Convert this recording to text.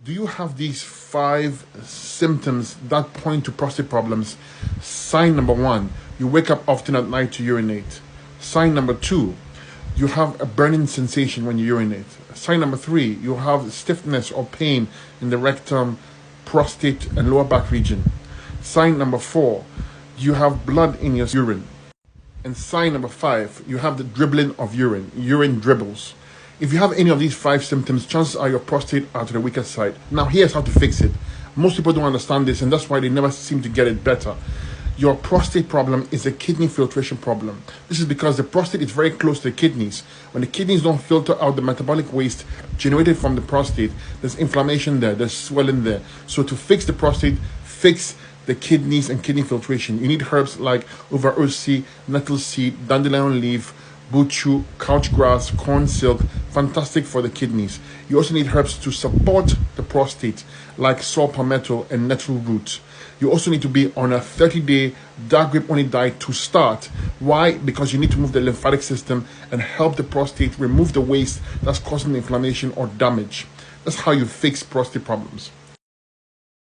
Do you have these 5 symptoms that point to prostate problems? Sign number 1, you wake up often at night to urinate. Sign number 2, you have a burning sensation when you urinate. Sign number 3, you have stiffness or pain in the rectum, prostate, and lower back region. Sign number 4, you have blood in your urine. And sign number 5, you have the dribbling of urine dribbles. If you have any of these 5 symptoms, chances are your prostate are to the weaker side. Now, here's how to fix it. Most people don't understand this, and that's why they never seem to get it better. Your prostate problem is a kidney filtration problem. This is because the prostate is very close to the kidneys. When the kidneys don't filter out the metabolic waste generated from the prostate, there's inflammation there, there's swelling there. So to fix the prostate, fix the kidneys and kidney filtration, you need herbs like uvarusi, nettle seed, dandelion leaf, buchu, couch grass, corn silk, fantastic for the kidneys. You also need herbs to support the prostate like saw palmetto and nettle root. You also need to be on a 30-day dark grape only diet to start. Why? Because you need to move the lymphatic system and help the prostate remove the waste that's causing the inflammation or damage. That's how you fix prostate problems.